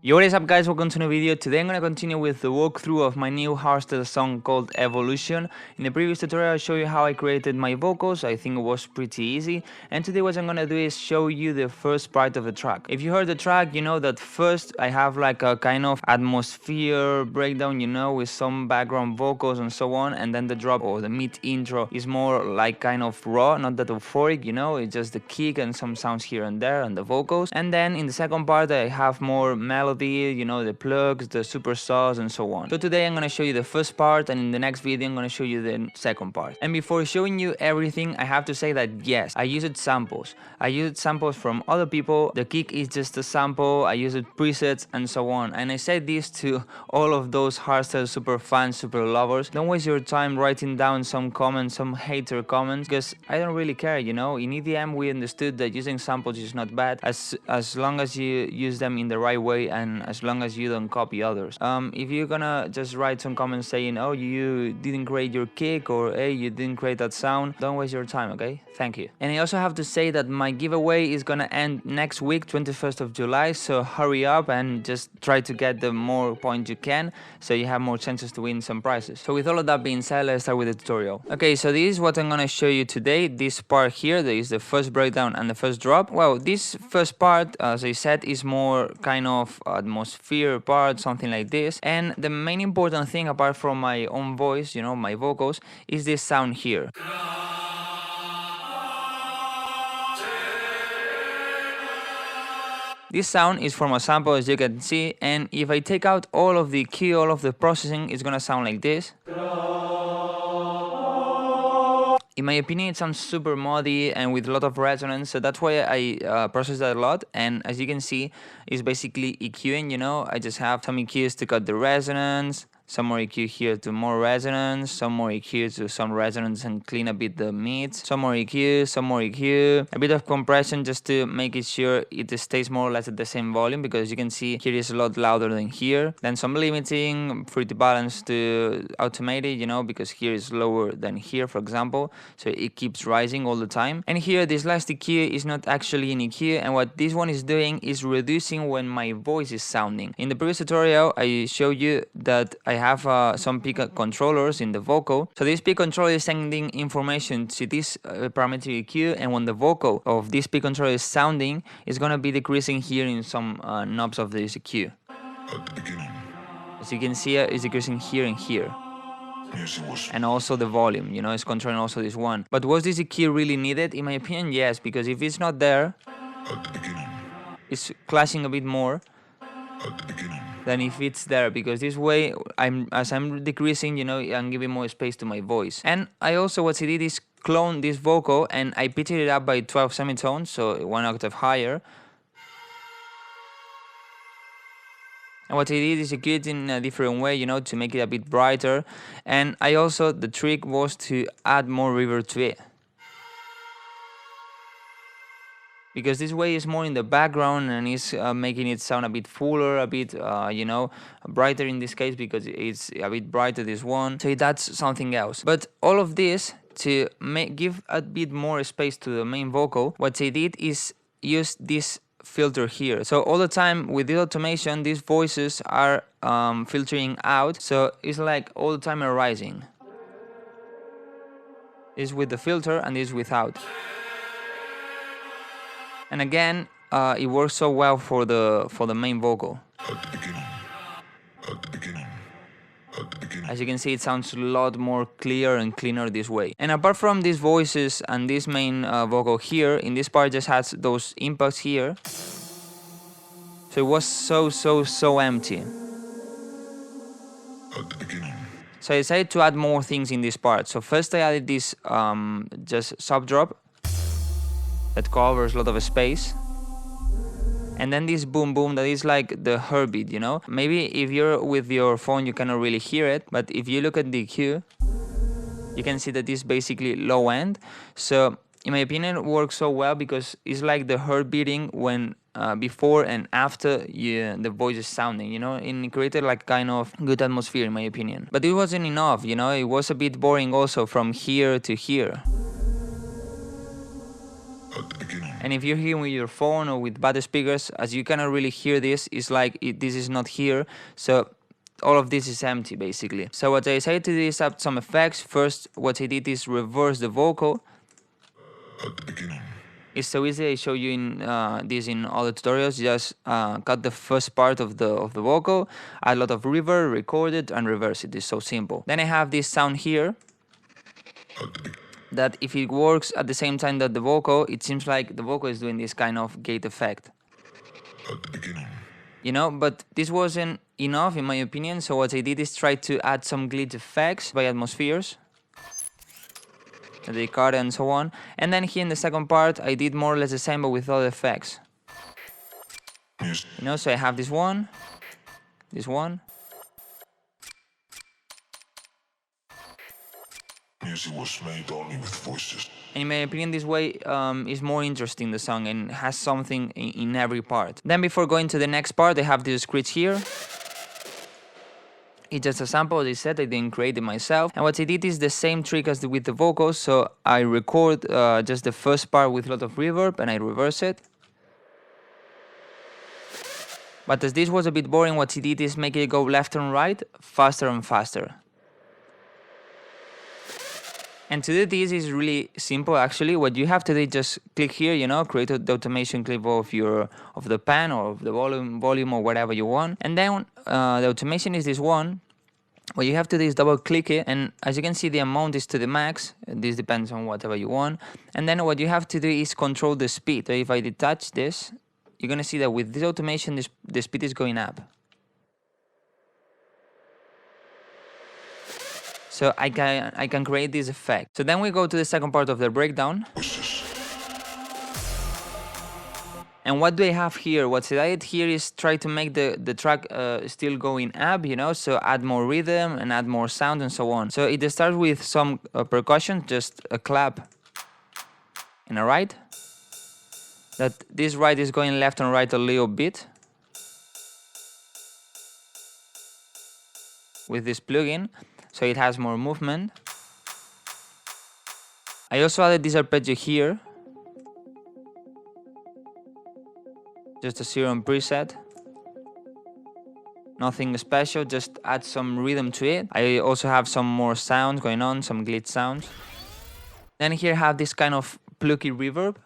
Yo, what is up guys, welcome to a new video. Today I'm gonna continue with the walkthrough of my new hardstyle song called Evolution. In the previous tutorial I showed you how I created my vocals. I think it was pretty easy, and today what I'm gonna do is show you the first part of the track. If you heard the track, you know that first I have like a kind of atmosphere breakdown, you know, with some background vocals and so on, and then the drop or the mid intro is more like kind of raw, not that euphoric, you know, it's just the kick and some sounds here and there and the vocals. And then in the second part I have more melody, you know, the plugs, the super saws and so on. So today I'm gonna show you the first part, and in the next video I'm gonna show you the second part. And before showing you everything, I have to say that yes, I used samples. I used samples from other people. The kick is just a sample. I used presets and so on. And I say this to all of those hardstyle super fans, super lovers. Don't waste your time writing down some comments, some hater comments, because I don't really care, you know. In EDM we understood that using samples is not bad as long as you use them in the right way and as long as you don't copy others. If you're gonna just write some comments saying, oh, you didn't create your kick, or hey, you didn't create that sound, don't waste your time, okay? Thank you. And I also have to say that my giveaway is gonna end next week, 21st of July, so hurry up and just try to get the more points you can, so you have more chances to win some prizes. So with all of that being said, let's start with the tutorial. Okay, so this is what I'm gonna show you today. This part here, that is the first breakdown and the first drop. Well, this first part, as I said, is more kind of atmosphere part, something like this. And the main important thing, apart from my own voice, you know, my vocals, is this sound here. This sound is from a sample, as you can see, and if I take out all of the EQ, all of the processing, it's gonna sound like this. In my opinion, it sounds super muddy and with a lot of resonance, so that's why I process that a lot. And as you can see, it's basically EQing, you know. I just have some EQs to cut the resonance, some more EQ here to more resonance, some more EQ to some resonance and clean a bit the mids, some more EQ, some more EQ, a bit of compression just to make it sure it stays more or less at the same volume, because as you can see here is a lot louder than here. Then some limiting for it to balance to automated, you know, because here is lower than here, for example, so it keeps rising all the time. And here this last EQ is not actually an EQ, and what this one is doing is reducing when my voice is sounding. In the previous tutorial I showed you that I have some peak controllers in the vocal. So this peak controller is sending information to this parameter EQ, and when the vocal of this peak controller is sounding, it's gonna be decreasing here in some knobs of this EQ. As you can see, it's decreasing here and here. And also the volume, you know, it's controlling also this one. But was this EQ really needed? In my opinion, yes, because if it's not there, it's clashing a bit more than if it's there, because this way as I'm decreasing, you know, I'm giving more space to my voice. And I also, what I did is clone this vocal and I pitched it up by 12 semitones, so 1 octave higher. And what I did is EQ it in a different way, you know, to make it a bit brighter. And I also, the trick was to add more reverb to it, because this way is more in the background and is making it sound a bit fuller, a bit, you know, brighter in this case, because it's a bit brighter, this one. So that's something else. But all of this to give a bit more space to the main vocal, what I did is use this filter here. So all the time with the automation, these voices are filtering out, so it's like all the time arising. This with the filter and this without. And again, it works so well for the main vocal. As you can see, it sounds a lot more clear and cleaner this way. And apart from these voices and this main vocal here, in this part just has those impacts here. So it was so empty. So I decided to add more things in this part. So first I added this just sub drop that covers a lot of space. And then this boom boom that is like the heartbeat, you know. Maybe if you're with your phone you cannot really hear it, but if you look at the EQ, you can see that this is basically low end. So in my opinion it works so well because it's like the heart beating when before and after the voice is sounding, you know, and it created like kind of good atmosphere in my opinion. But it wasn't enough, you know, it was a bit boring also from here to here. And if you're here with your phone or with bad speakers, as you cannot really hear this, it's like this is not here, so all of this is empty basically. So what I decided to do is add some effects. First, what I did is reverse the vocal. It's so easy. I show you in this in other tutorials. Just cut the first part of the vocal, add a lot of reverb, record it, and reverse it. It's so simple. Then I have this sound here that if it works at the same time that the vocal, it seems like the vocal is doing this kind of gate effect. You know, but this wasn't enough in my opinion, so what I did is try to add some glitch effects by atmospheres, the card and so on. And then here in the second part, I did more or less the same but with other effects. You know, so I have this one. Music was made only with voices. And in my opinion, this way is more interesting, the song, and has something in every part. Then before going to the next part, I have this screech here. It's just a sample, as I said, I didn't create it myself. And what I did is the same trick as with the vocals, so I record just the first part with a lot of reverb and I reverse it. But as this was a bit boring, what I did is make it go left and right, faster and faster. And to do this is really simple actually. What you have to do is just click here, you know, create the automation clip of the pan or of the volume or whatever you want. And then the automation is this one. What you have to do is double click it, and as you can see the amount is to the max. This depends on whatever you want. And then what you have to do is control the speed. So if I detach this, you're gonna see that with this automation the speed is going up. So I can create this effect. So then we go to the second part of the breakdown. And what do I have here? What I did here is try to make the track still going up, you know, so add more rhythm and add more sound and so on. So it starts with some percussion, just a clap and a right. That this right is going left and right a little bit with this plugin, so it has more movement. I also added this arpeggio here, just a serum preset, nothing special, just add some rhythm to it. I also have some more sounds going on, some glitch sounds. Then here I have this kind of plucky reverb.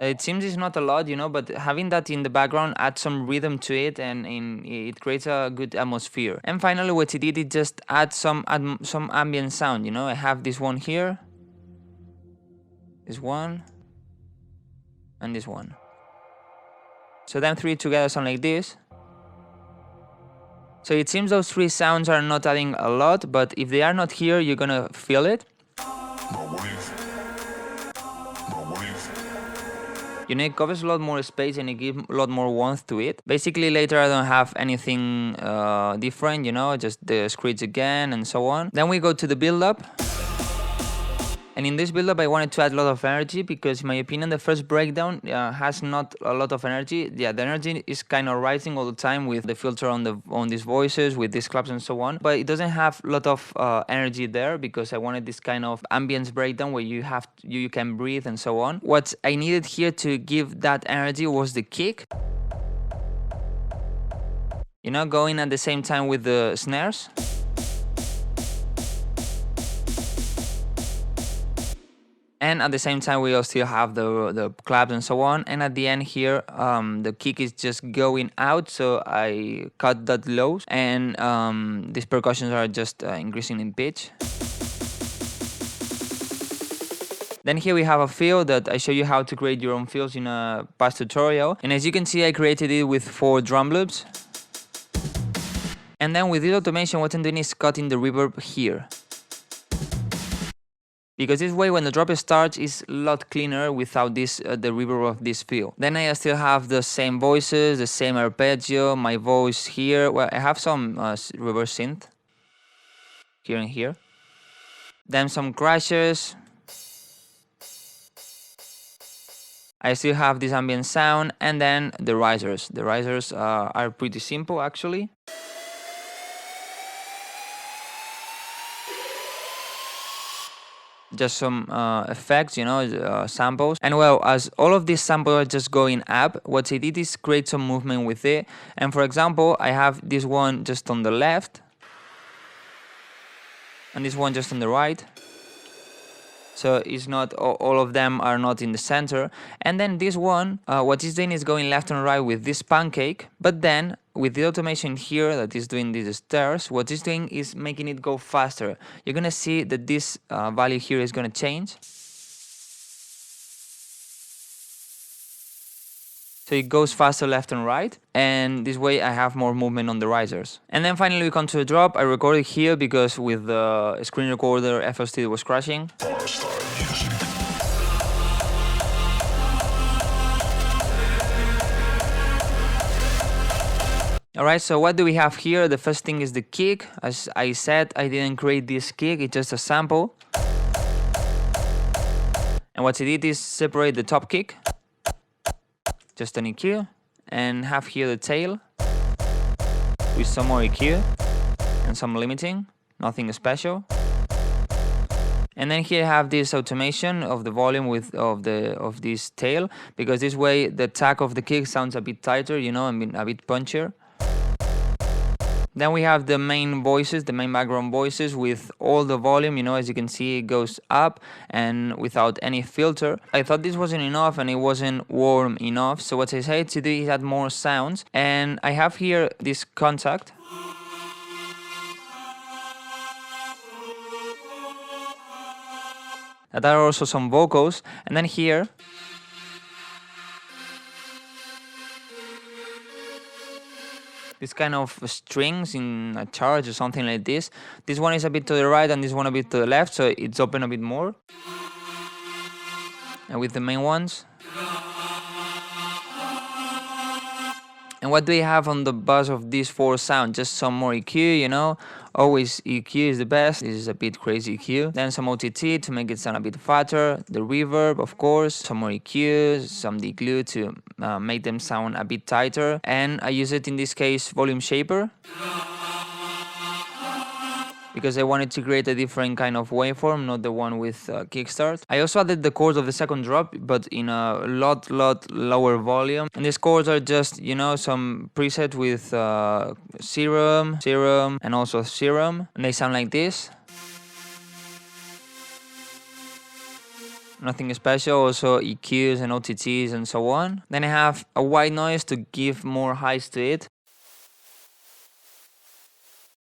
It seems it's not a lot, you know, but having that in the background adds some rhythm to it, and it creates a good atmosphere. And finally, what it did is just add some ambient sound, you know. I have this one here, this one, and this one. So them three together sound like this. So it seems those three sounds are not adding a lot, but if they are not here, you're gonna feel it. You know, it covers a lot more space and it gives a lot more warmth to it. Basically, later I don't have anything different, you know, just the screech again and so on. Then we go to the build-up. And in this build-up, I wanted to add a lot of energy because, in my opinion, the first breakdown has not a lot of energy. Yeah, the energy is kind of rising all the time with the filter on these voices, with these claps and so on. But it doesn't have a lot of energy there because I wanted this kind of ambience breakdown where you can breathe and so on. What I needed here to give that energy was the kick. You know, going at the same time with the snares. And at the same time, we still have the claps and so on. And at the end here, the kick is just going out, so I cut that low. And these percussions are just increasing in pitch. Then here we have a fill that I show you how to create your own fills in a past tutorial. And as you can see, I created it with 4 drum loops. And then with this automation, what I'm doing is cutting the reverb here. Because this way, when the drop starts, it's a lot cleaner without this the reverb of this fill. Then I still have the same voices, the same arpeggio, my voice here. Well, I have some reverse synth here and here. Then some crashes. I still have this ambient sound, and then the risers. The risers are pretty simple actually. just some effects, you know, samples. And well, as all of these samples are just going up, what I did is create some movement with it. And for example, I have this one just on the left and this one just on the right. So it's not all of them are not in the center. And then this one, what it's doing is going left and right with this pancake. But then with the automation here that is doing these stairs, what it's doing is making it go faster. You're gonna see that this value here is gonna change. So it goes faster left and right, and this way I have more movement on the risers. And then finally we come to the drop. I recorded here because with the screen recorder FL Studio was crashing. HARDSTYLE music. Alright, so what do we have here? The first thing is the kick. As I said, I didn't create this kick, it's just a sample. And what I did is separate the top kick, just an EQ, and have here the tail with some more EQ and some limiting, nothing special. And then here I have this automation of the volume of this tail, because this way the attack of the kick sounds a bit tighter, you know, a bit punchier. Then we have the main voices, the main background voices with all the volume, you know, as you can see it goes up and without any filter. I thought this wasn't enough and it wasn't warm enough, so what I decided to do is add more sounds. And I have here this contact. That are also some vocals, and then here this kind of strings in a charge or something like this. This one is a bit to the right and this one a bit to the left, so it's open a bit more. And with the main ones. And what do we have on the buzz of these four sounds? Just some more EQ, you know. Always EQ is the best. This is a bit crazy EQ. Then some OTT to make it sound a bit fatter. The reverb, of course. Some more EQ, some deglue to make them sound a bit tighter. And I use it in this case volume shaper, because I wanted to create a different kind of waveform, not the one with kickstart. I also added the chords of the second drop, but in a lot lower volume. And these chords are just, you know, some preset with serum, and also serum. And they sound like this. Nothing special, also EQs and OTTs and so on. Then I have a white noise to give more highs to it.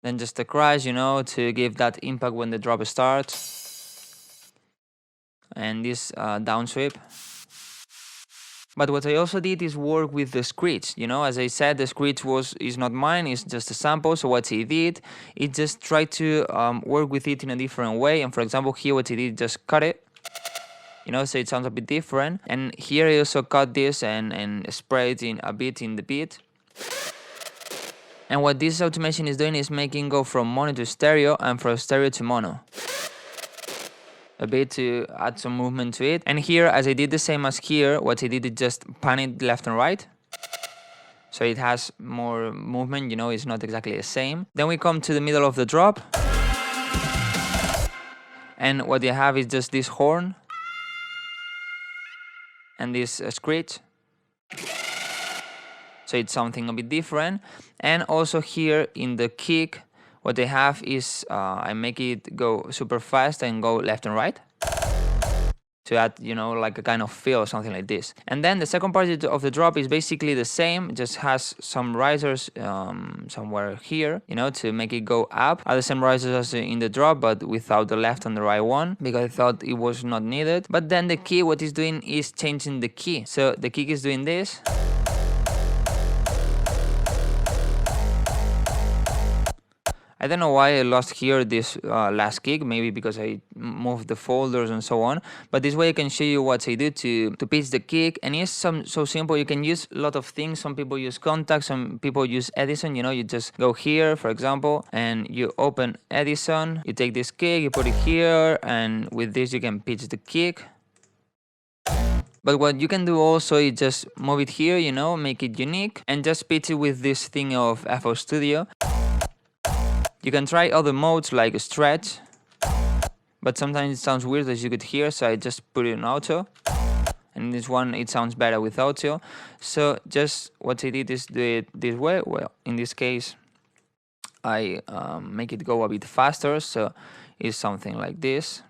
Then just a crash, you know, to give that impact when the drop starts. And this downsweep. But what I also did is work with the screech, you know, as I said, the screech is not mine, it's just a sample. So what he did, he just tried to work with it in a different way. And for example, here what he did, just cut it, you know, so it sounds a bit different. And here I also cut this and spread it in a bit in the beat. And what this automation is doing is making go from mono to stereo and from stereo to mono. A bit to add some movement to it. And here, as I did the same as here, what I did is just pan it left and right. So it has more movement, you know, it's not exactly the same. Then we come to the middle of the drop. And what you have is just this horn. And this screech. So it's something a bit different. And also here in the kick, what they have is I make it go super fast and go left and right to add, you know, like a kind of feel or something like this. And then the second part of the drop is basically the same, just has some risers somewhere here, you know, to make it go up. Are the same risers as in the drop, but without the left and the right one, because I thought it was not needed. But then the key, what it's doing is changing the key. So the kick is doing this. I don't know why I lost here this last kick, maybe because I moved the folders and so on. But this way I can show you what I do to pitch the kick. And it's so simple, you can use a lot of things. Some people use Contact, some people use Edison, you know, you just go here, for example, and you open Edison, you take this kick, you put it here, and with this you can pitch the kick. But what you can do also is just move it here, you know, make it unique, and just pitch it with this thing of FL Studio. You can try other modes like stretch, but sometimes it sounds weird, as you could hear, so I just put it in auto. And this one, it sounds better with audio. So just what I did is do it this way. Well, in this case, I make it go a bit faster, so it's something like this.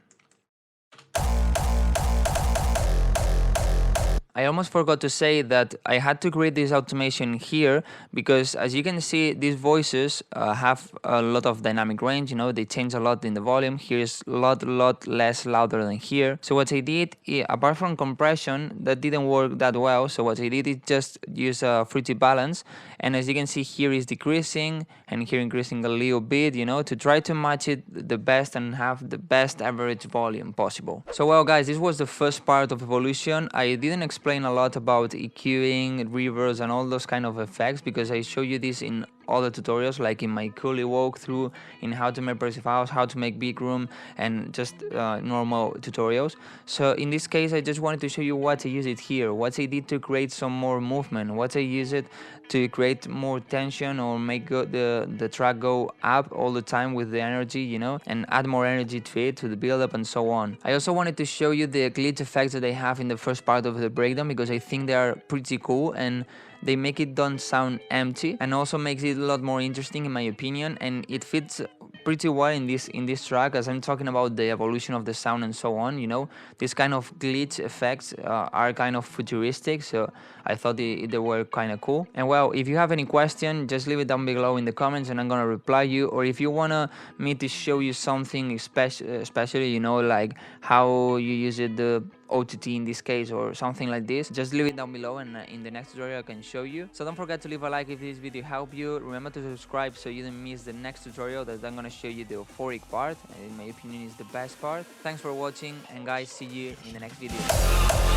I almost forgot to say that I had to create this automation here because, as you can see, these voices have a lot of dynamic range. You know, they change a lot in the volume. Here is a lot less louder than here. So what I did, apart from compression, that didn't work that well. So what I did is just use a frequency balance, and as you can see, here is decreasing and here increasing a little bit. You know, to try to match it the best and have the best average volume possible. So well, guys, this was the first part of evolution. I didn't explain a lot about EQing, reverbs, and all those kind of effects because I show you this in other tutorials, like in my Cooley walkthrough, in how to make progressive house, how to make big room, and just normal tutorials. So in this case, I just wanted to show you what I use it here, what I did to create some more movement, what I use it to create more tension or make the track go up all the time with the energy, you know, and add more energy to it, to the build-up and so on. I also wanted to show you the glitch effects that I have in the first part of the breakdown because I think they are pretty cool and they make it don't sound empty, and also makes it a lot more interesting in my opinion, and it fits pretty well in this track as I'm talking about the evolution of the sound and so on. You know, these kind of glitch effects are kind of futuristic, so I thought they were kind of cool. And well, if you have any question, just leave it down below in the comments and I'm gonna reply you. Or if you wanna me to show you something especially, you know, like how you use it, the OTT in this case or something like this, just leave it down below and in the next tutorial I can show you. So don't forget to leave a like if this video helped you. Remember to subscribe so you don't miss the next tutorial that I'm gonna show you the euphoric part, and in my opinion is the best part. Thanks for watching, and guys, see you in the next video.